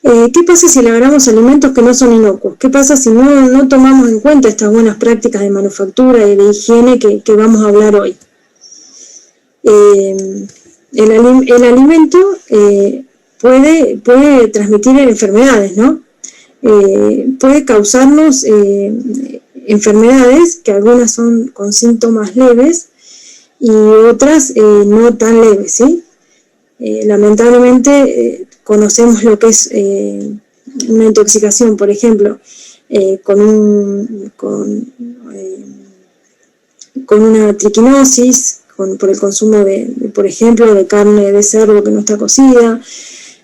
¿Qué pasa si elaboramos alimentos que no son inocuos? ¿Qué pasa si no tomamos en cuenta estas buenas prácticas de manufactura y de higiene que vamos a hablar hoy? El alimento puede transmitir enfermedades, ¿no? Puede causarnos enfermedades, que algunas son con síntomas leves y otras no tan leves, ¿sí? Lamentablemente conocemos lo que es una intoxicación, por ejemplo, con una triquinosis, por el consumo por ejemplo, de carne de cerdo que no está cocida,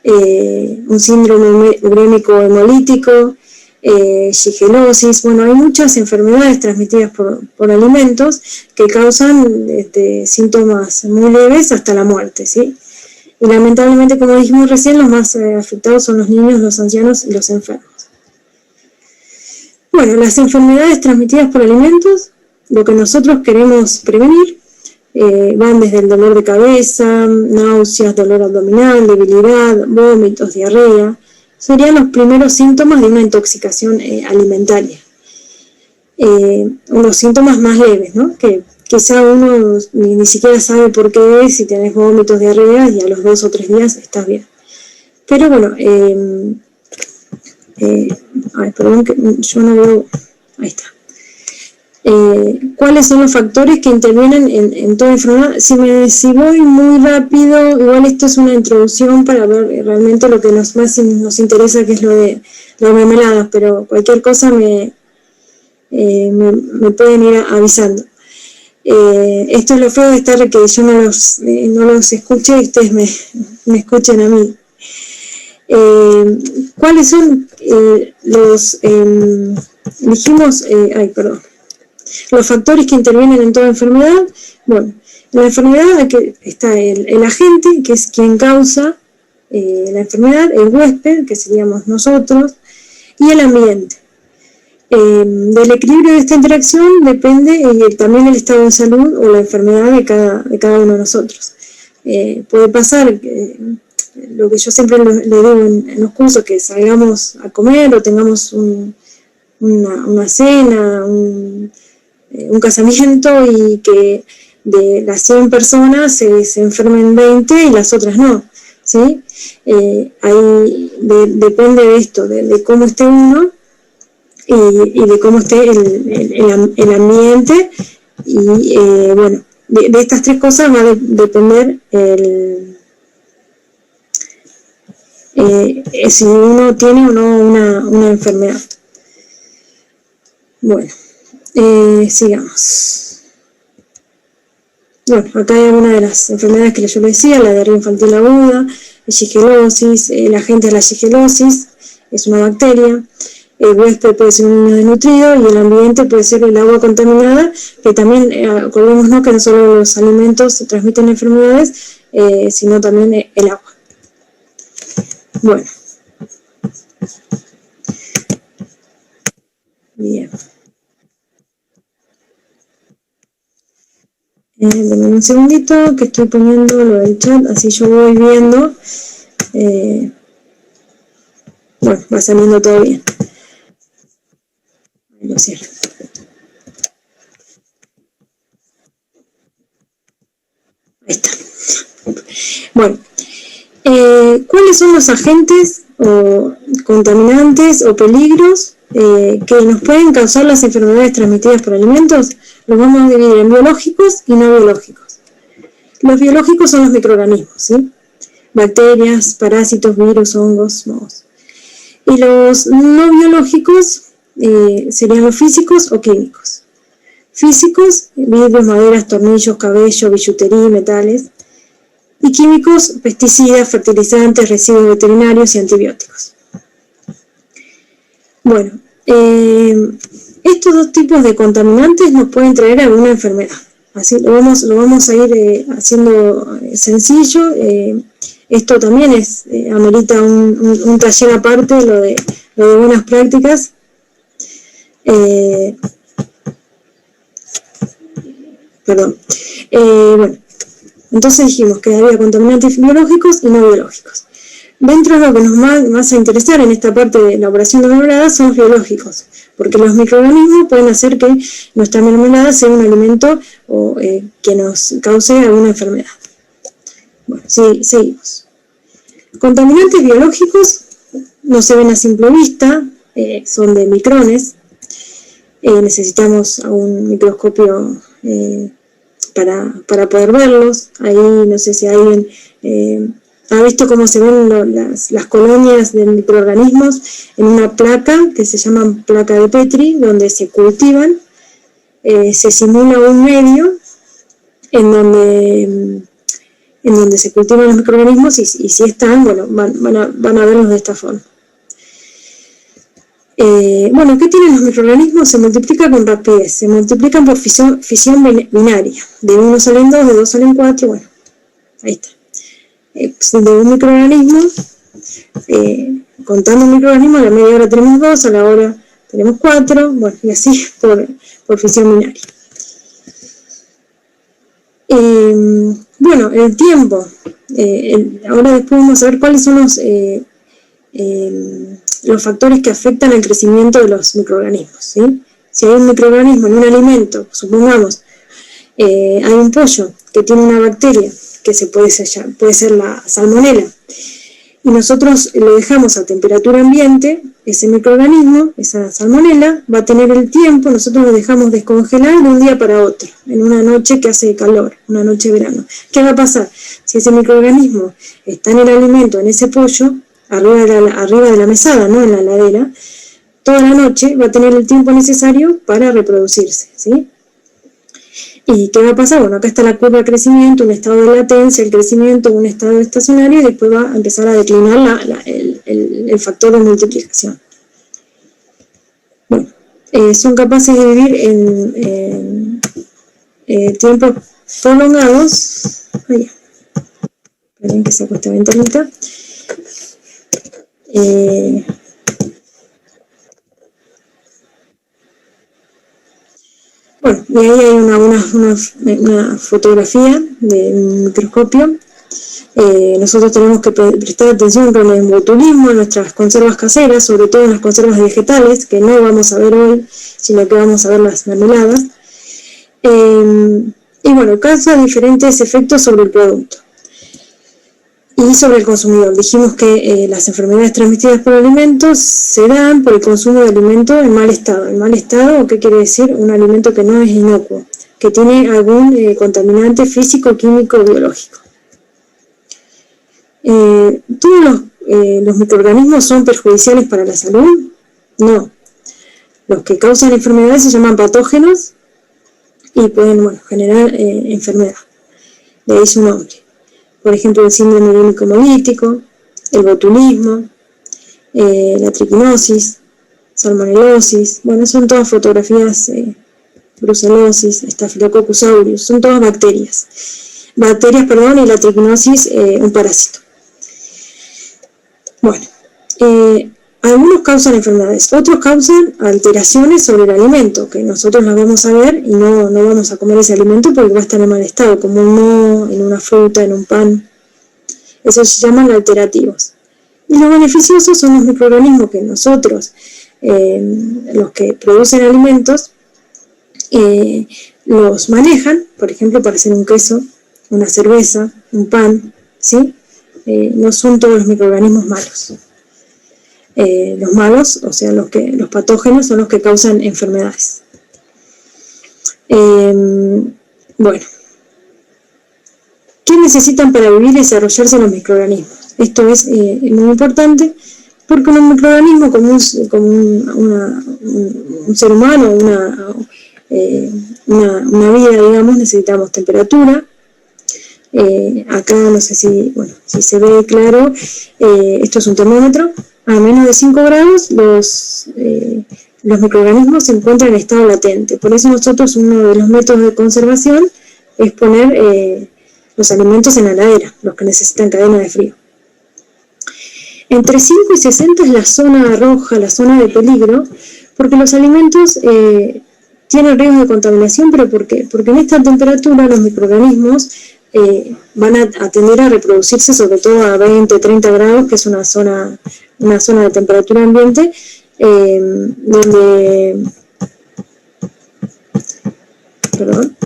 un síndrome urémico hemolítico, shigelosis. Bueno, hay muchas enfermedades transmitidas por alimentos que causan síntomas muy leves hasta la muerte, ¿sí? Y lamentablemente, como dijimos recién, los más afectados son los niños, los ancianos y los enfermos. Bueno, las enfermedades transmitidas por alimentos, lo que nosotros queremos prevenir, van desde el dolor de cabeza, náuseas, dolor abdominal, debilidad, vómitos, diarrea. Serían los primeros síntomas de una intoxicación alimentaria. Unos síntomas más leves, ¿no? Que quizá uno ni siquiera sabe por qué es, si tenés vómitos, diarrea, y a los 2 o 3 días estás bien. Pero bueno, perdón que yo no veo, ahí está. ¿Cuáles son los factores que intervienen en toda enfermedad? Si voy muy rápido, igual esto es una introducción para ver realmente lo que más nos interesa, que es lo de las mermeladas, pero cualquier cosa me pueden ir avisando. Esto es lo feo de estar, que yo no los escuche y ustedes me escuchen a mí. ¿Cuáles son los factores que intervienen en toda enfermedad? Bueno, en la enfermedad está el agente, que es quien causa la enfermedad, el huésped, que seríamos nosotros, y el ambiente. Del equilibrio de esta interacción depende también el estado de salud o la enfermedad de cada uno de nosotros. Puede pasar lo que yo siempre le digo en los cursos, que salgamos a comer o tengamos una cena, un casamiento, y que de las 100 personas se enfermen 20 y las otras no, ¿sí? Ahí depende de esto, de cómo esté uno y de cómo esté el ambiente, y bueno, de estas tres cosas va a depender si uno tiene o no una enfermedad. Bueno, sigamos. Bueno, acá hay algunas de las enfermedades que yo les decía: la diarrea infantil aguda, la shigelosis. El agente de la shigelosis es una bacteria. El huésped puede ser un niño desnutrido, y el ambiente puede ser el agua contaminada, que también, acordémonos que no solo los alimentos transmiten enfermedades, sino también el agua. Bueno. Bien. Denme un segundito que estoy poniendo lo del chat, así yo voy viendo. Bueno, va saliendo todo bien. Lo cierro. Ahí está. Bueno, ¿cuáles son los agentes o contaminantes o peligros que nos pueden causar las enfermedades transmitidas por alimentos? Los vamos a dividir en biológicos y no biológicos. Los biológicos son los microorganismos, ¿sí? Bacterias, parásitos, virus, hongos, mohos. Y los no biológicos serían los físicos o químicos. Físicos: vidrios, maderas, tornillos, cabello, billutería, metales. Y químicos: pesticidas, fertilizantes, residuos veterinarios y antibióticos. Bueno, estos dos tipos de contaminantes nos pueden traer alguna enfermedad. Así lo vamos a ir haciendo sencillo. Esto también amerita un taller aparte, lo de buenas prácticas. Bueno, entonces dijimos que había contaminantes biológicos y no biológicos. dentro de lo que nos va a interesar en esta parte de elaboración de mermelada son los biológicos, porque los microorganismos pueden hacer que nuestra mermelada sea un alimento o que nos cause alguna enfermedad. Bueno, seguimos. Contaminantes biológicos no se ven a simple vista, son de micrones. Necesitamos un microscopio para poder verlos. Ahí no sé si alguien ha visto cómo se ven las colonias de microorganismos en una placa que se llama placa de Petri, donde se cultivan, se simula un medio en donde se cultivan los microorganismos y si están, bueno, van a verlos de esta forma. Bueno, ¿qué tienen los microorganismos? Se multiplican con rapidez, se multiplican por fisión binaria. De 1 salen 2, de 2 salen 4, bueno, ahí está. De un microorganismo, contando un microorganismo, a la media hora tenemos 2, a la hora tenemos 4, bueno, y así por fisión binaria. Bueno, el tiempo. Ahora después vamos a ver cuáles son los factores que afectan al crecimiento de los microorganismos, ¿sí? Si hay un microorganismo en un alimento, supongamos, hay un pollo que tiene una bacteria que puede ser la salmonela, y nosotros lo dejamos a temperatura ambiente, ese microorganismo, esa salmonela, va a tener el tiempo, nosotros lo dejamos descongelar de un día para otro, en una noche que hace calor, una noche de verano. ¿Qué va a pasar? Si ese microorganismo está en el alimento, en ese pollo, arriba de la mesada, ¿no? En la heladera, toda la noche va a tener el tiempo necesario para reproducirse, ¿sí? ¿Y qué va a pasar? Bueno, acá está la curva de crecimiento, un estado de latencia, el crecimiento, un estado estacionario, y después va a empezar a declinar el factor de multiplicación. Bueno, son capaces de vivir en tiempos prolongados. Esperen que saco esta ventanita. Bueno, y ahí hay una fotografía de un microscopio. Nosotros tenemos que prestar atención con el botulismo en nuestras conservas caseras, sobre todo en las conservas vegetales, que no vamos a ver hoy, sino que vamos a ver las mermeladas. Y bueno, causa diferentes efectos sobre el producto y sobre el consumidor. Dijimos que las enfermedades transmitidas por alimentos se dan por el consumo de alimento en mal estado. ¿En mal estado qué quiere decir? Un alimento que no es inocuo, que tiene algún contaminante físico, químico o biológico. ¿Todos los microorganismos son perjudiciales para la salud? No. Los que causan enfermedades se llaman patógenos y pueden generar enfermedad. De ahí su nombre. Por ejemplo, el síndrome único hemolítico, el botulismo, la triquinosis, salmonelosis, bueno, son todas fotografías, brucelosis, Staphylococcus aureus, son todas bacterias, y la triquinosis, un parásito. Bueno, algunos causan enfermedades, otros causan alteraciones sobre el alimento, que nosotros las vamos a ver y no vamos a comer ese alimento porque va a estar en mal estado, como un moho, en una fruta, en un pan. Eso se llaman alterativos. Y los beneficiosos son los microorganismos que nosotros, los que producen alimentos, los manejan, por ejemplo, para hacer un queso, una cerveza, un pan, ¿sí? No son todos los microorganismos malos. Los malos, o sea, los patógenos, son los que causan enfermedades. Bueno, ¿qué necesitan para vivir y desarrollarse los microorganismos? Esto es muy importante porque un microorganismo, como un ser humano, una vida, digamos, necesitamos temperatura. Acá no sé si se ve claro, esto es un termómetro. A menos de 5 grados los microorganismos se encuentran en estado latente. Por eso nosotros, uno de los métodos de conservación es poner los alimentos en la heladera, los que necesitan cadena de frío. Entre 5 y 60 es la zona roja, la zona de peligro, porque los alimentos tienen riesgo de contaminación. ¿Pero por qué? Porque en esta temperatura los microorganismos van a tender a reproducirse sobre todo a 20, 30 grados, que es una zona de temperatura ambiente, donde, perdón,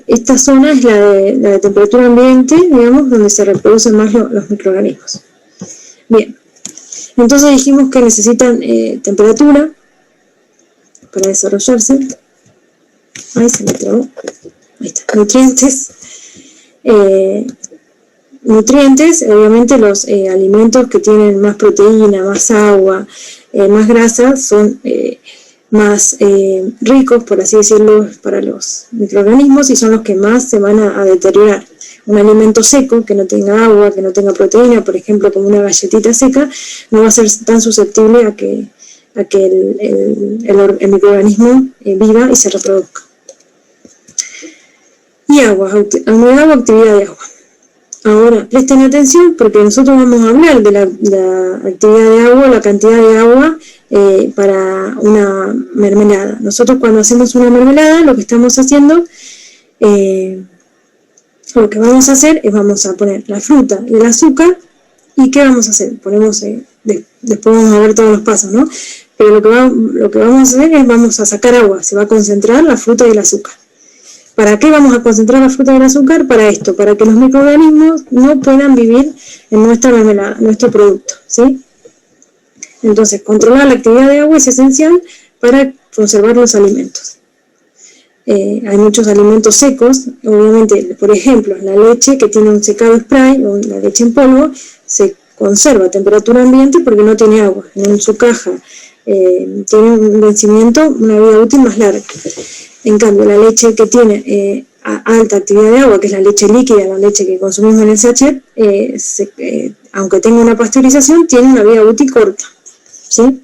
esta zona es la de temperatura ambiente, digamos, donde se reproducen más los microorganismos. Bien, entonces dijimos que necesitan temperatura para desarrollarse. Ahí se me trabó. Ahí está. Nutrientes, obviamente los alimentos que tienen más proteína, más agua, más grasa, son más ricos, por así decirlo, para los microorganismos y son los que más se van a deteriorar. Un alimento seco que no tenga agua, que no tenga proteína, por ejemplo, como una galletita seca, no va a ser tan susceptible a que el microorganismo viva y se reproduzca. Y agua, humedad o actividad de agua. Ahora, presten atención porque nosotros vamos a hablar de la actividad de agua, la cantidad de agua para una mermelada. Nosotros cuando hacemos una mermelada, lo que estamos haciendo, lo que vamos a hacer es vamos a poner la fruta y el azúcar. ¿Y qué vamos a hacer? Ponemos, después vamos a ver todos los pasos, ¿no? Pero lo que vamos a hacer es vamos a sacar agua, se va a concentrar la fruta y el azúcar. ¿Para qué vamos a concentrar la fruta y el azúcar? Para esto, para que los microorganismos no puedan vivir en nuestra mermelada, nuestro producto, ¿sí? Entonces, controlar la actividad de agua es esencial para conservar los alimentos. Hay muchos alimentos secos, obviamente, por ejemplo, la leche que tiene un secado spray o la leche en polvo se conserva a temperatura ambiente porque no tiene agua. En su caja tiene un vencimiento, una vida útil más larga. En cambio, la leche que tiene alta actividad de agua, que es la leche líquida, la leche que consumimos en el sachet, aunque tenga una pasteurización, tiene una vida útil corta, ¿sí?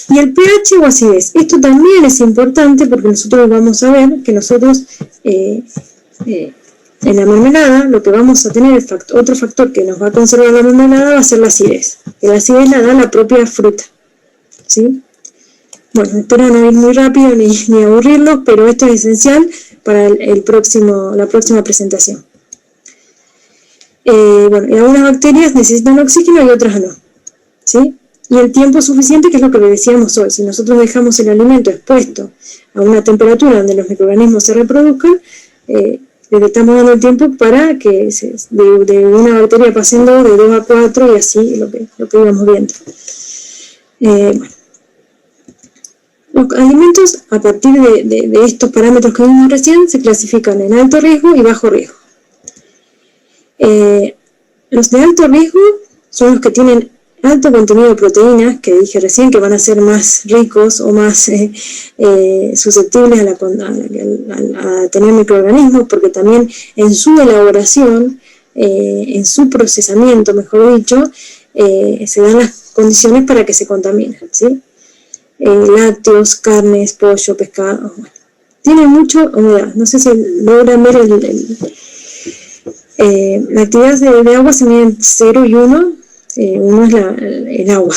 Y el pH o acidez. Esto también es importante porque nosotros vamos a ver que nosotros en la mermelada lo que vamos a tener, otro factor que nos va a conservar la mermelada va a ser la acidez. Que la acidez la da la propia fruta, ¿sí? Bueno, espero no ir muy rápido ni aburrirlos, pero esto es esencial para la próxima presentación. Bueno, y algunas bacterias necesitan oxígeno y otras no, ¿sí? Y el tiempo suficiente, que es lo que le decíamos hoy. Si nosotros dejamos el alimento expuesto a una temperatura donde los microorganismos se reproduzcan, le estamos dando el tiempo para que de una bacteria pasando de 2 a 4 y así lo que íbamos viendo. Bueno. Los alimentos, a partir de estos parámetros que vimos recién, se clasifican en alto riesgo y bajo riesgo. Los de alto riesgo son los que tienen alto contenido de proteínas, que dije recién que van a ser más ricos o más susceptibles a tener microorganismos, porque también en su elaboración, en su procesamiento, mejor dicho, se dan las condiciones para que se contaminen, ¿sí? Lácteos, carnes, pollo, pescado, bueno. Tiene mucha humedad, no sé si logran ver la actividad de agua se mide en 0 y 1, 1 es el agua,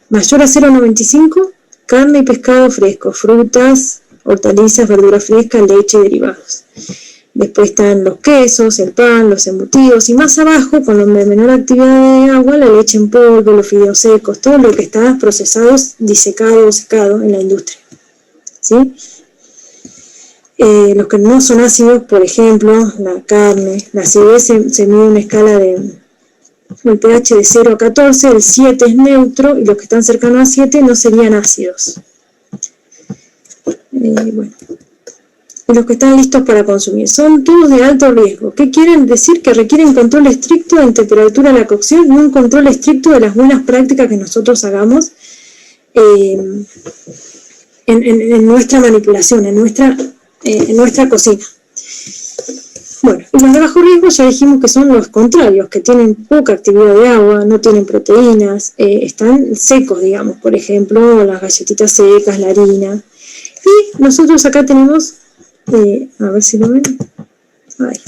mayor a 0,95, carne y pescado fresco, frutas, hortalizas, verduras frescas, leche y derivados. Después están los quesos, el pan, los embutidos y más abajo, con los de menor actividad de agua, la leche en polvo, los fideos secos, todo lo que está procesado, disecado o secado en la industria, ¿sí? Los que no son ácidos, por ejemplo, la carne, la acidez se mide una escala el pH de 0 a 14, el 7 es neutro y los que están cercanos a 7 no serían ácidos. Bueno. Y los que están listos para consumir. Son todos de alto riesgo. ¿Qué quieren decir? Que requieren control estricto en temperatura de la cocción y un control estricto de las buenas prácticas que nosotros hagamos en nuestra manipulación, en nuestra cocina. Bueno, y los de bajo riesgo ya dijimos que son los contrarios, que tienen poca actividad de agua, no tienen proteínas, están secos, digamos, por ejemplo, las galletitas secas, la harina. Y nosotros acá tenemos... a ver si lo ven. Ahí.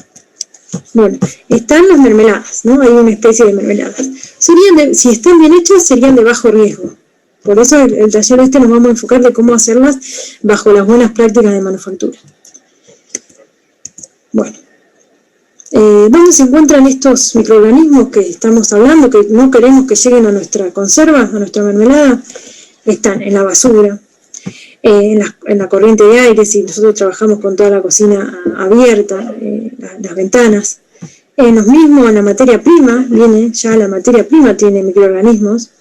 Bueno, están las mermeladas, ¿no? Hay una especie de mermeladas. Si están bien hechas, serían de bajo riesgo, Por eso el taller nos vamos a enfocar de cómo hacerlas bajo las buenas prácticas de manufactura. Bueno, ¿dónde se encuentran estos microorganismos que estamos hablando, que no queremos que lleguen a nuestra conserva, a nuestra mermelada? Están en la basura, en la corriente de aire, si nosotros trabajamos con toda la cocina abierta, las ventanas. En los mismos, en la materia prima, ya la materia prima tiene microorganismos.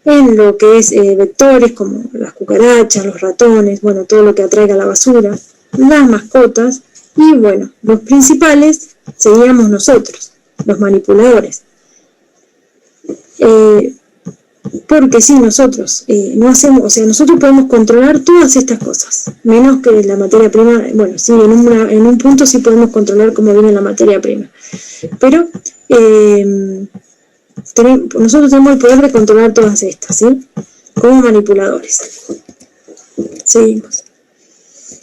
En lo que es vectores como las cucarachas, los ratones, bueno, todo lo que atraiga la basura, las mascotas, y bueno, los principales seríamos nosotros, los manipuladores. Porque si nosotros no hacemos, o sea, nosotros podemos controlar todas estas cosas, menos que la materia prima. Bueno, sí, en un punto sí podemos controlar cómo viene la materia prima, pero nosotros tenemos el poder de controlar todas estas, ¿sí? Como manipuladores. Seguimos.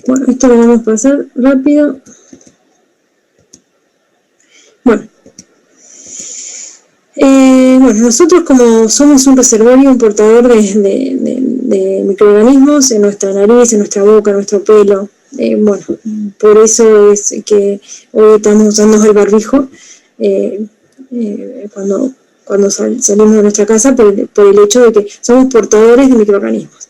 Bueno, esto lo vamos a pasar rápido. Bueno, nosotros como somos un reservorio, un portador de microorganismos en nuestra nariz, en nuestra boca, en nuestro pelo, bueno, por eso es que hoy estamos usando el barbijo cuando salimos de nuestra casa por el hecho de que somos portadores de microorganismos.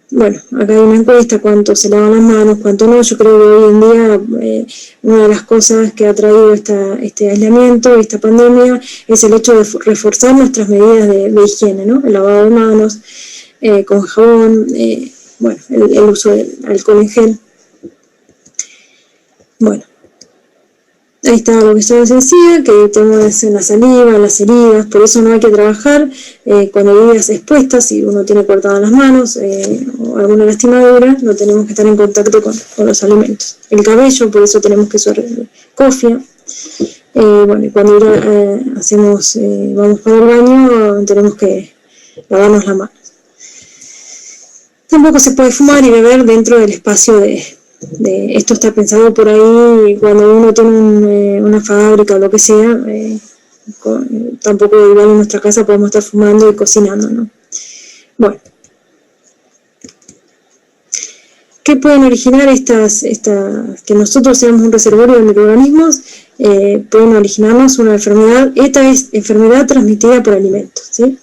Bueno, acá hay una encuesta, cuánto se lavan las manos, cuánto no. Yo creo que hoy en día una de las cosas que ha traído este aislamiento, esta pandemia, es el hecho de reforzar nuestras medidas de higiene, ¿no? El lavado de manos con jabón, bueno, el uso del alcohol en gel. Bueno, ahí está lo que yo les decía, que tenemos en la saliva, en las heridas, por eso no hay que trabajar con heridas expuestas. Si uno tiene cortadas las manos o alguna lastimadura, no tenemos que estar en contacto con los alimentos. El cabello, por eso tenemos que usar cofia. Bueno, y cuando vamos para el baño, tenemos que lavarnos las manos. Tampoco se puede fumar y beber dentro del espacio esto está pensado por ahí cuando uno tiene una fábrica o lo que sea. Tampoco igual en nuestra casa podemos estar fumando y cocinando, ¿no? Bueno, ¿qué pueden originar que nosotros seamos un reservorio de microorganismos? Pueden originarnos una enfermedad. Esta es enfermedad transmitida por alimentos, ¿sí?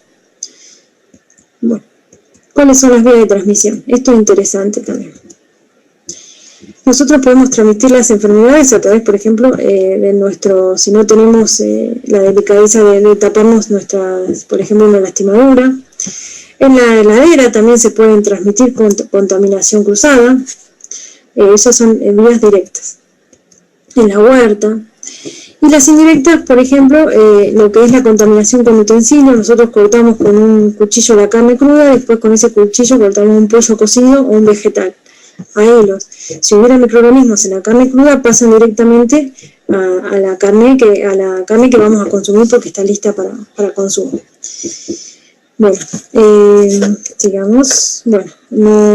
Bueno, ¿cuáles son las vías de transmisión? Esto es interesante también. Nosotros podemos transmitir las enfermedades a través, por ejemplo, si no tenemos la delicadeza de taparnos por ejemplo, una lastimadura. En la heladera también se pueden transmitir contaminación cruzada. Esas son vías directas. En la huerta. Y las indirectas, por ejemplo, lo que es la contaminación con utensilios. Nosotros cortamos con un cuchillo la carne cruda, después con ese cuchillo cortamos un pollo cocido o un vegetal. A hilos. Si hubiera microorganismos en la carne cruda, pasan directamente a la carne que vamos a consumir porque está lista para consumo. Bueno, sigamos. Bueno,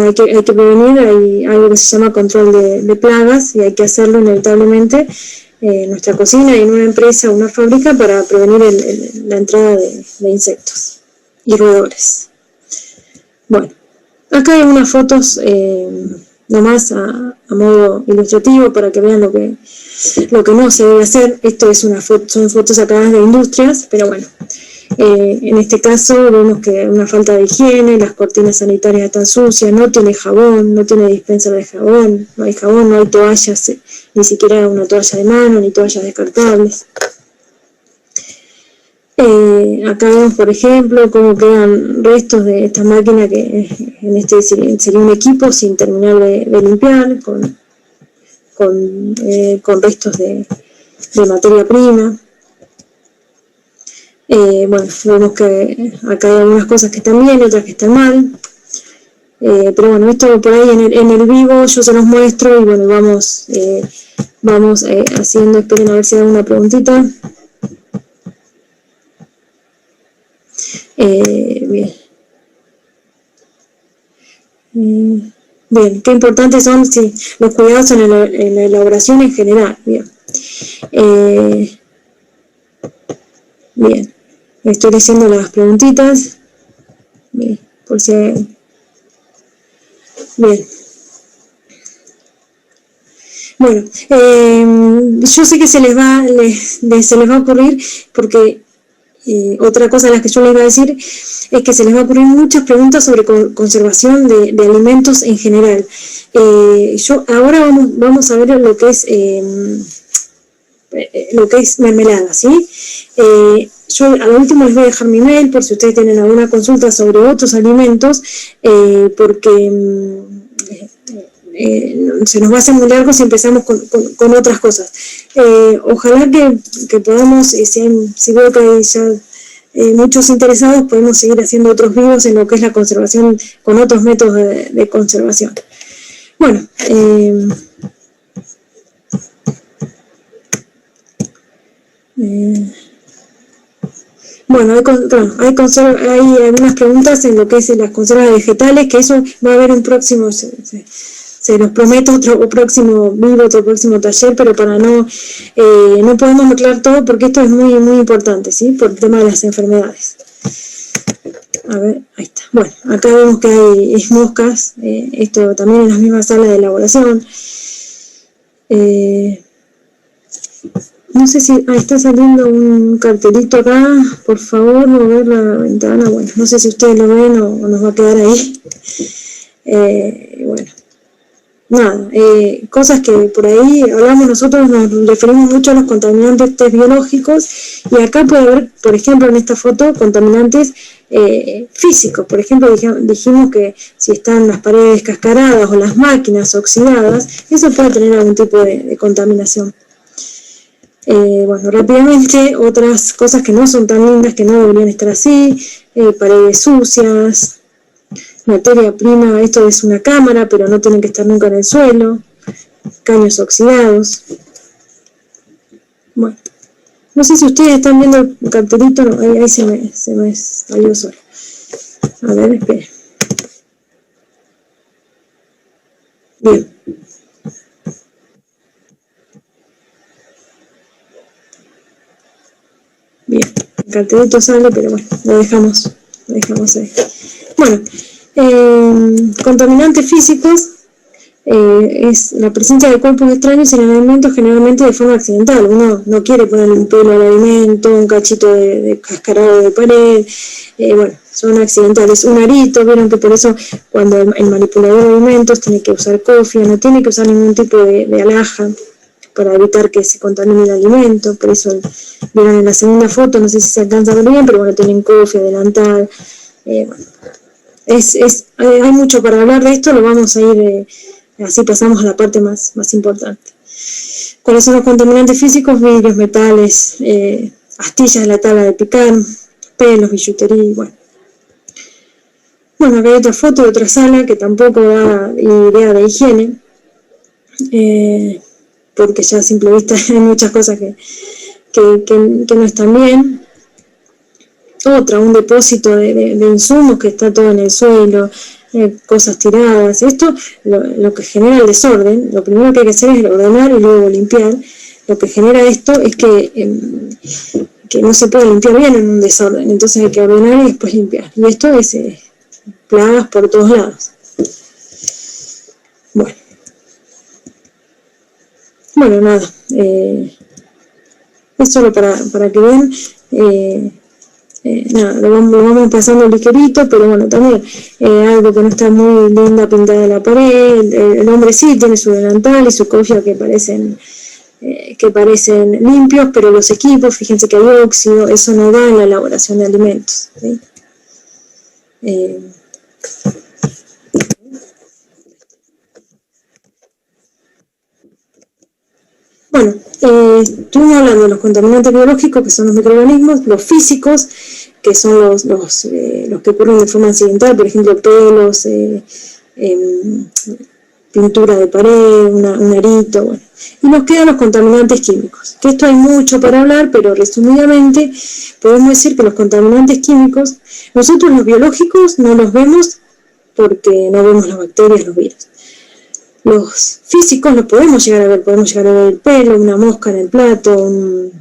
hay que prevenir. Hay algo que se llama control de plagas y hay que hacerlo inevitablemente en nuestra cocina y en una empresa o una fábrica para prevenir la entrada de insectos y roedores. Bueno, acá hay unas fotos nomás a modo ilustrativo para que vean lo que no se debe hacer. Esto es son fotos sacadas de industrias, pero bueno, en este caso vemos que hay una falta de higiene, las cortinas sanitarias están sucias, no tiene jabón, no tiene dispenser de jabón, no hay toallas, ni siquiera una toalla de mano, ni toallas descartables. Acá vemos, por ejemplo, cómo quedan restos de esta máquina que en este sería un equipo sin terminar de limpiar, con restos de materia prima. Bueno, vemos que acá hay algunas cosas que están bien y otras que están mal. Pero bueno, esto por ahí en el vivo yo se los muestro y bueno, vamos haciendo. Esperen a ver si hay alguna preguntita. Bien. Bien, qué importantes son los cuidados en la elaboración en general. Bien. Bien. Estoy leyendo las preguntitas, por si hay... Bien. Bueno, yo sé que se les va a ocurrir, porque otra cosa de las que yo les iba a decir es que se les va a ocurrir muchas preguntas sobre conservación de alimentos en general. Ahora vamos a ver lo que es mermelada, ¿sí? Yo al último les voy a dejar mi mail por si ustedes tienen alguna consulta sobre otros alimentos, porque se nos va a hacer muy largo si empezamos con otras cosas. Ojalá que podamos, si veo que hay ya muchos interesados, podemos seguir haciendo otros vivos en lo que es la conservación con otros métodos de conservación. Bueno, bueno, hay algunas preguntas en lo que es las conservas vegetales, que eso va a haber un próximo, se los prometo, otro próximo vivo, otro próximo taller, pero para no podemos mezclar todo porque esto es muy, muy importante, ¿sí? Por el tema de las enfermedades. A ver, ahí está. Bueno, acá vemos que hay moscas, esto también en la misma sala de elaboración. No sé si está saliendo un cartelito acá, por favor, mover la ventana. Bueno, no sé si ustedes lo ven o nos va a quedar ahí. Bueno, nada, cosas que por ahí hablamos nosotros, nos referimos mucho a los contaminantes biológicos, y acá puede haber, por ejemplo, en esta foto, contaminantes físicos. Por ejemplo, dijimos que si están las paredes descascaradas o las máquinas oxidadas, eso puede tener algún tipo de contaminación. Bueno, rápidamente, otras cosas que no son tan lindas, que no deberían estar así, paredes sucias, materia prima, esto es una cámara, pero no tienen que estar nunca en el suelo, caños oxidados. Bueno, no sé si ustedes están viendo el cartelito, no, ahí se me salió solo. A ver, esperen. Bien. Bien, el cartelito sale, pero bueno, lo dejamos ahí. Bueno, contaminantes físicos es la presencia de cuerpos extraños en el alimento, generalmente de forma accidental. Uno no quiere ponerle un pelo al alimento, un cachito de cascarado de pared, bueno, son accidentales. Un arito, vieron que por eso cuando el manipulador de alimentos tiene que usar cofia, no tiene que usar ningún tipo de alhaja para evitar que se contamine el alimento. Por eso vieron en la segunda foto, no sé si se alcanza a ver bien, pero bueno, tienen cofia, delantal, bueno, hay mucho para hablar de esto, lo vamos a ir, así pasamos a la parte más importante. ¿Cuáles son los contaminantes físicos? Vidrios, metales, astillas de la tabla de picar, pelos, billutería, bueno. Bueno, acá hay otra foto de otra sala que tampoco da idea de higiene, porque ya a simple vista hay muchas cosas que no están bien. Otra, un depósito de insumos que está todo en el suelo, cosas tiradas. Esto lo que genera el desorden. Lo primero que hay que hacer es ordenar y luego limpiar. Lo que genera esto es que no se puede limpiar bien en un desorden, entonces hay que ordenar y después limpiar. Y esto es plagas por todos lados. Bueno, nada, es solo para que vean. Nada, lo vamos pasando ligerito, pero bueno, también algo que no está muy linda pintada en la pared. El hombre sí tiene su delantal y su cofia que parecen limpios, pero los equipos, fíjense que hay óxido, eso no da en la elaboración de alimentos, ¿sí? Bueno, estuvimos hablando de los contaminantes biológicos, que son los microorganismos, los físicos, que son los que ocurren de forma accidental, por ejemplo, pelos, pintura de pared, un arito, bueno. Y nos quedan los contaminantes químicos, que esto hay mucho para hablar, pero resumidamente podemos decir que los contaminantes químicos, nosotros los biológicos no los vemos porque no vemos las bacterias, los virus. Los físicos los podemos llegar a ver el pelo, una mosca en el plato, un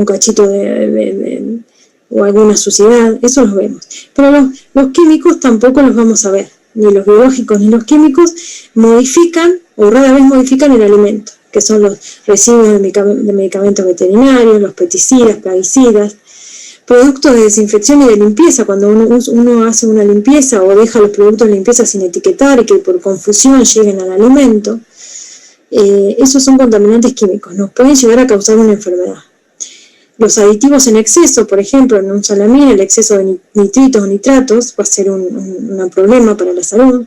cachito de o alguna suciedad, eso los vemos. Pero los químicos tampoco los vamos a ver, ni los biológicos ni los químicos modifican o rara vez modifican el alimento, que son los residuos de medicamentos veterinarios, los pesticidas, plaguicidas, productos de desinfección y de limpieza, cuando uno hace una limpieza o deja los productos de limpieza sin etiquetar y que por confusión lleguen al alimento, esos son contaminantes químicos, nos pueden llegar a causar una enfermedad. Los aditivos en exceso, por ejemplo, en un salamín, el exceso de nitritos o nitratos va a ser un problema para la salud.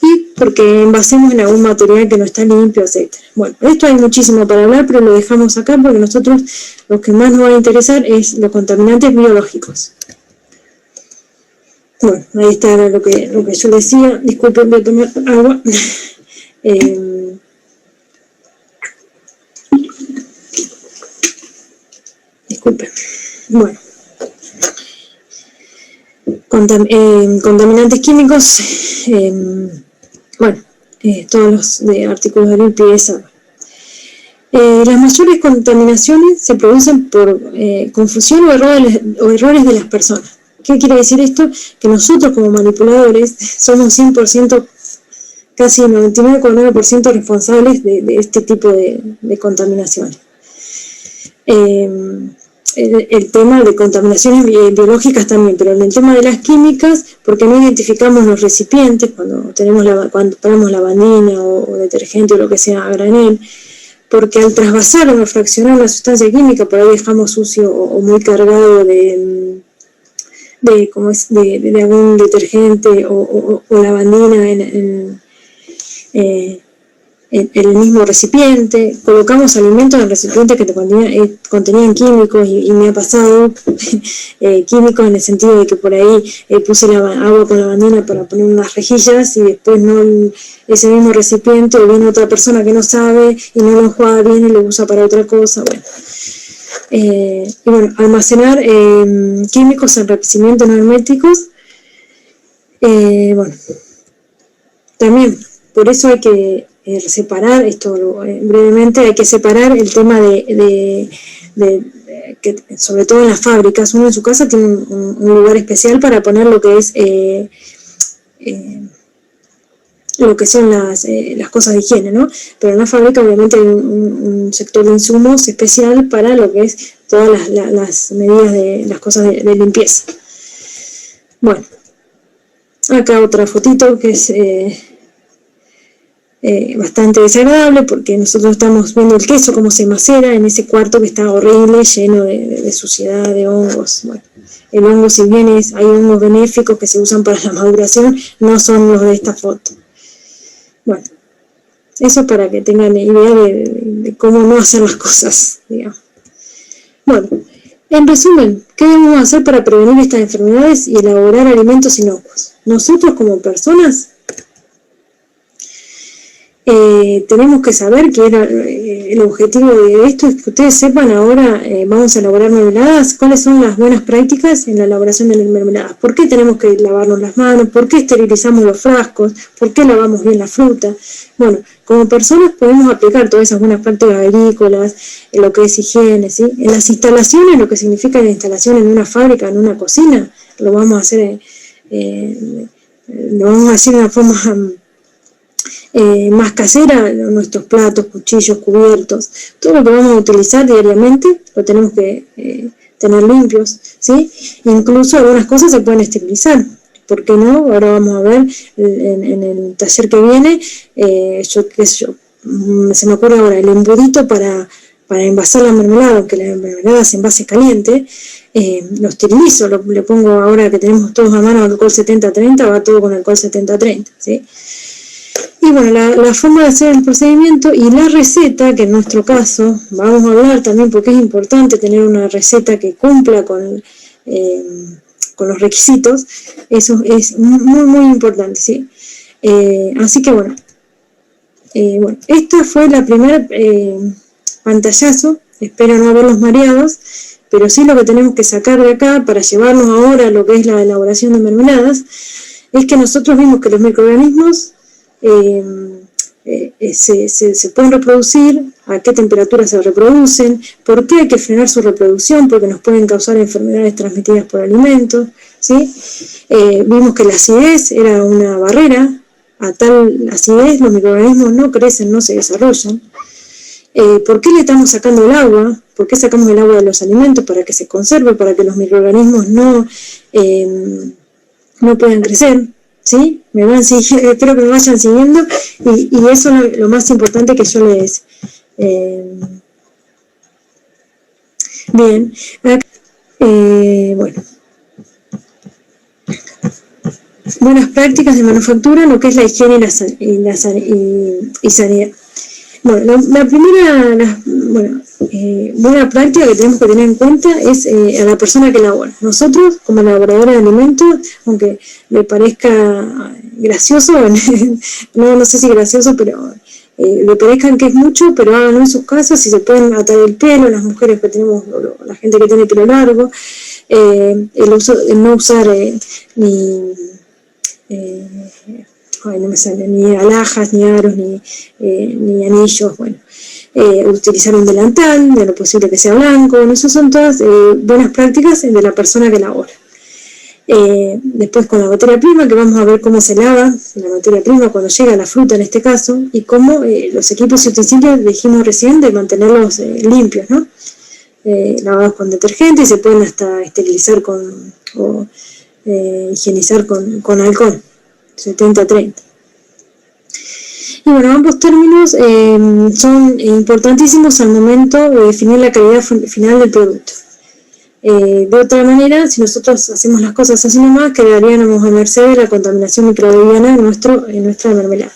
Y porque envasemos en algún material que no está limpio, etc. Bueno, esto hay muchísimo para hablar, pero lo dejamos acá porque nosotros lo que más nos va a interesar es los contaminantes biológicos. Bueno, ahí está lo que yo decía. Disculpen, voy a tomar agua. Disculpen. Bueno. Contaminantes químicos, todos los de artículos de limpieza. Las mayores contaminaciones se producen por confusión o errores de las personas. ¿Qué quiere decir esto? Que nosotros como manipuladores somos 100%, casi 99,9% responsables de este tipo de contaminaciones. El tema de contaminaciones biológicas también, pero en el tema de las químicas, porque no identificamos los recipientes cuando ponemos lavandina o detergente o lo que sea a granel, porque al trasvasar o fraccionar la sustancia química, por ahí dejamos sucio o muy cargado de algún detergente o lavandina en el mismo recipiente, colocamos alimentos en recipientes que contenían químicos y me ha pasado químicos en el sentido de que por ahí puse agua con lavandina para poner unas rejillas y después ese mismo recipiente o viene otra persona que no sabe y no lo enjuaga bien y lo usa para otra cosa. Bueno, almacenar químicos en recipientes no herméticos, también por eso hay que separar esto brevemente, hay que separar el tema de que sobre todo en las fábricas, uno en su casa tiene un lugar especial para poner lo que es lo que son las cosas de higiene, ¿no? Pero en la fábrica obviamente hay un sector de insumos especial para lo que es todas las medidas de las cosas de limpieza. Bueno, acá otra fotito que es bastante desagradable porque nosotros estamos viendo el queso como se macera en ese cuarto que está horrible, lleno de suciedad, de hongos. Bueno, el hongo, si bien hay hongos benéficos que se usan para la maduración, no son los de esta foto. Bueno, eso para que tengan idea de cómo no hacer las cosas, digamos. Bueno, en resumen, ¿qué debemos hacer para prevenir estas enfermedades y elaborar alimentos inocuos? Nosotros como personas tenemos que saber que el objetivo de esto es que ustedes sepan ahora, vamos a elaborar mermeladas, cuáles son las buenas prácticas en la elaboración de las mermeladas, por qué tenemos que lavarnos las manos, por qué esterilizamos los frascos, por qué lavamos bien la fruta. Bueno, como personas podemos aplicar todas esas buenas prácticas agrícolas, en lo que es higiene, ¿sí? En las instalaciones, lo que significa la instalación en una fábrica, en una cocina, lo vamos a hacer de una forma más casera, nuestros platos, cuchillos, cubiertos, todo lo que vamos a utilizar diariamente lo tenemos que tener limpios, ¿sí? Incluso algunas cosas se pueden esterilizar, ¿por qué no? Ahora vamos a ver en el taller que viene, se me ocurre ahora el embudito para envasar la mermelada, aunque la mermelada se envase caliente, lo esterilizo, le pongo ahora que tenemos todos a mano alcohol 70-30, va todo con alcohol 70-30, ¿sí? Y bueno, la forma de hacer el procedimiento y la receta, que en nuestro caso vamos a hablar también porque es importante tener una receta que cumpla con los requisitos, eso es muy muy importante, ¿sí? Así que bueno, esta fue la primera pantallazo, espero no haberlos mareados, pero sí lo que tenemos que sacar de acá para llevarnos ahora a lo que es la elaboración de mermeladas, es que nosotros vimos que los microorganismos se pueden reproducir, a qué temperatura se reproducen, por qué hay que frenar su reproducción, porque nos pueden causar enfermedades transmitidas por alimentos, ¿sí? Vimos que la acidez era una barrera, a tal acidez los microorganismos no crecen, no se desarrollan. ¿Por qué le estamos sacando el agua? ¿Por qué sacamos el agua de los alimentos? Para que se conserve, para que los microorganismos no puedan crecer, ¿sí? Espero que me vayan siguiendo, y eso es lo más importante que yo les... bien, bueno. Buenas prácticas de manufactura, lo que es la higiene y sanidad. Bueno, la primera buena práctica que tenemos que tener en cuenta es a la persona que elabora. Nosotros, como elaboradora de alimentos, aunque le parezca gracioso, no sé si gracioso, pero le parezcan que es mucho, pero háganlo en sus casas, si se pueden atar el pelo, las mujeres que tenemos, la gente que tiene pelo largo, el no usar no me sale, ni alhajas, ni aros, ni anillos, bueno, utilizar un delantal, de lo posible que sea blanco, bueno, esas son todas buenas prácticas de la persona que elabora. Después con la materia prima, que vamos a ver cómo se lava la materia prima cuando llega la fruta en este caso, y cómo los equipos y utensilios dijimos recién de mantenerlos limpios, ¿no? Lavados con detergente, y se pueden hasta esterilizar o higienizar con alcohol, 70-30. Y bueno, ambos términos son importantísimos al momento de definir la calidad final del producto. De otra manera, si nosotros hacemos las cosas así nomás, quedaríamos a merced de la contaminación microbiana en nuestra mermelada.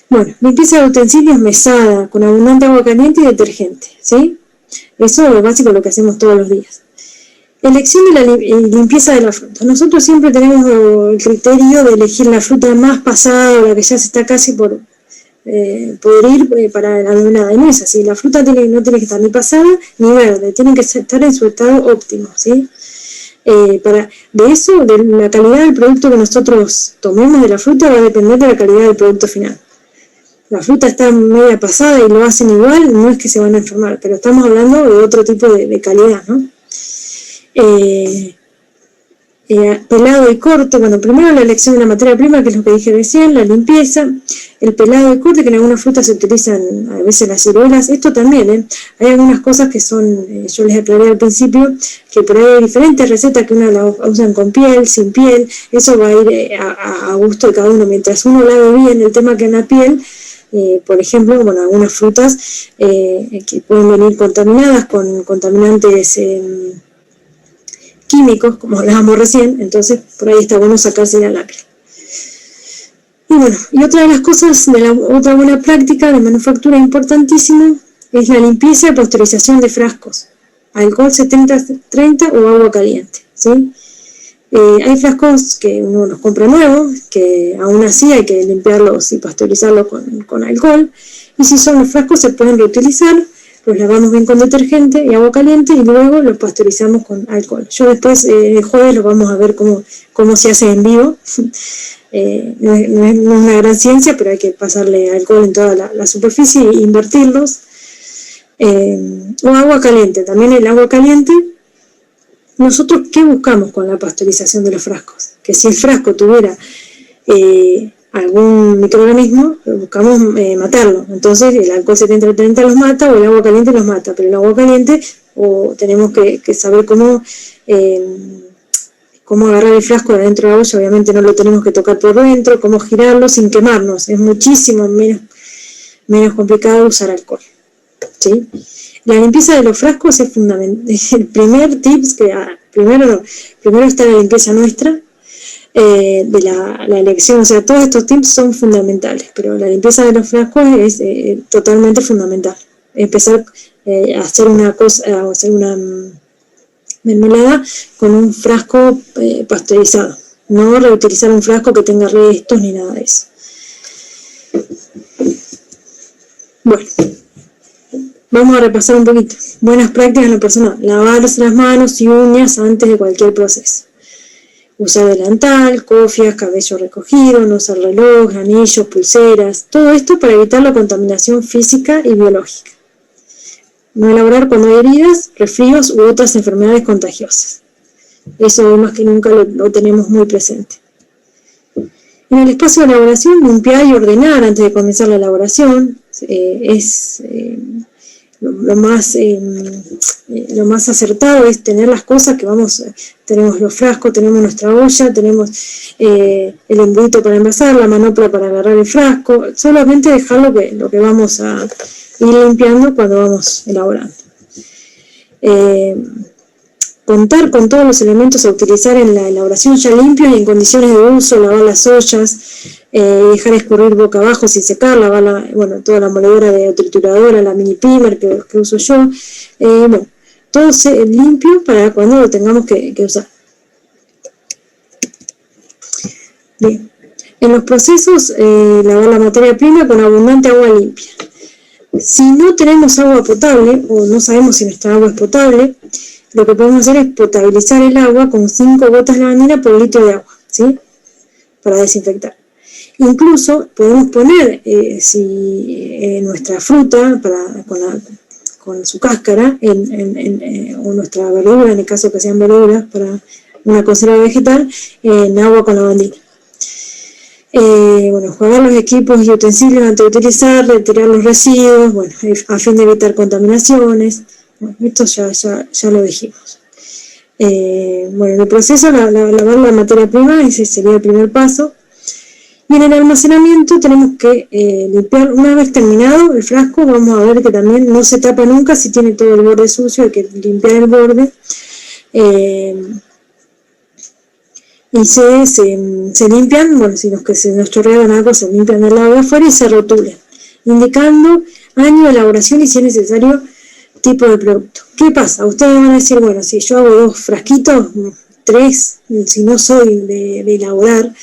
Bueno, limpieza de utensilios mesada, con abundante agua caliente y detergente, ¿sí? Eso es lo básico, lo que hacemos todos los días. Elección de la limpieza de la fruta. Nosotros siempre tenemos el criterio de elegir la fruta más pasada, o la que ya se está casi por ir para la mermelada. No es así, la fruta no tiene que estar ni pasada ni verde, tiene que estar en su estado óptimo, ¿sí? De eso, de la calidad del producto que nosotros tomemos de la fruta, va a depender de la calidad del producto final. La fruta está media pasada y lo hacen igual, no es que se van a enfermar, pero estamos hablando de otro tipo de calidad, ¿no? Pelado y corte, bueno, primero la elección de la materia prima, que es lo que dije recién, la limpieza, el pelado y corte, que en algunas frutas se utilizan a veces las ciruelas, esto también, hay algunas cosas que son, yo les aclaré al principio, que por ahí hay diferentes recetas que una la usan con piel, sin piel, eso va a ir a gusto de cada uno, mientras uno lave bien el tema que en la piel. Por ejemplo, bueno, algunas frutas que pueden venir contaminadas con contaminantes químicos, como hablábamos recién, entonces por ahí está bueno sacarse la lacra. Y bueno, y otra de las cosas, otra buena práctica de manufactura importantísima, es la limpieza y pasteurización de frascos, alcohol 70-30 o agua caliente, ¿sí? Hay frascos que uno los compra nuevos, que aún así hay que limpiarlos y pasteurizarlos con alcohol, y si son los frascos se pueden reutilizar, los lavamos bien con detergente y agua caliente y luego los pasteurizamos con alcohol. Yo después, el jueves, lo vamos a ver cómo se hace en vivo. No es una gran ciencia, pero hay que pasarle alcohol en toda la superficie e invertirlos. O agua caliente, también el agua caliente. Nosotros, ¿qué buscamos con la pasteurización de los frascos? Que si el frasco tuviera algún microorganismo, buscamos matarlo. Entonces el alcohol 70-30 los mata, o el agua caliente los mata, pero el agua caliente tenemos que saber cómo agarrar el frasco de dentro de la olla, obviamente no lo tenemos que tocar por dentro, cómo girarlo sin quemarnos, es muchísimo menos complicado usar alcohol, ¿sí? La limpieza de los frascos es fundamental. El primer tips primero está la limpieza nuestra, de la elección, o sea, todos estos tips son fundamentales, pero la limpieza de los frascos es totalmente fundamental. Empezar a hacer una mermelada con un frasco pasteurizado, no reutilizar un frasco que tenga restos ni nada de eso. Bueno, vamos a repasar un poquito. Buenas prácticas en lo personal: lavarse las manos y uñas antes de cualquier proceso. usar delantal, cofias, cabello recogido, no usar reloj, anillos, pulseras, todo esto para evitar la contaminación física y biológica. No elaborar cuando hay heridas, resfríos u otras enfermedades contagiosas. Eso más que nunca lo tenemos muy presente. En el espacio de elaboración, limpiar y ordenar antes de comenzar la elaboración es lo más acertado, es tener las cosas que tenemos los frascos, tenemos nuestra olla, tenemos el embudito para envasar, la manopla para agarrar el frasco, solamente dejar lo que vamos a ir limpiando cuando vamos elaborando. Contar con todos los elementos a utilizar en la elaboración ya limpios y en condiciones de uso, lavar las ollas, dejar escurrir boca abajo sin secar, lavar toda la moledora de trituradora, la mini primer que uso yo, todo limpio para cuando lo tengamos que usar. Bien, en los procesos lavar la materia prima con abundante agua limpia. Si no tenemos agua potable o no sabemos si nuestra agua es potable, lo que podemos hacer es potabilizar el agua con 5 gotas de lavandina por litro de agua, ¿sí? Para desinfectar. Incluso podemos poner nuestra fruta con su cáscara o nuestra verdura, en el caso que sean verduras para una conserva vegetal, en agua con lavandina. Jugar los equipos y utensilios antes de utilizar, retirar los residuos, a fin de evitar contaminaciones. Esto ya lo dijimos. En el proceso, lavar la materia prima, ese sería el primer paso. Y en el almacenamiento tenemos que limpiar, una vez terminado el frasco, vamos a ver que también no se tapa nunca si tiene todo el borde sucio, hay que limpiar el borde. Y se limpian, si se nos chorrearon algo, se limpian del lado de afuera y se rotulan, indicando año de elaboración y, si es necesario, tipo de producto. ¿Qué pasa? Ustedes van a decir, si yo hago 2 frasquitos, 3, si no soy de elaborar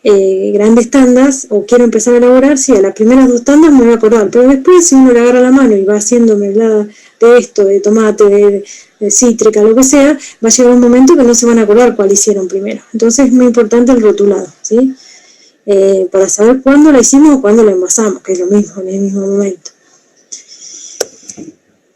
grandes tandas o quiero empezar a elaborar, a las primeras 2 tandas me voy a acordar, pero después si uno le agarra la mano y va haciendo mermelada de esto, de tomate, de cítrica, lo que sea, va a llegar un momento que no se van a acordar cuál hicieron primero. Entonces es muy importante el rotulado, ¿sí? Para saber cuándo la hicimos o cuándo la envasamos, que es lo mismo, en el mismo momento.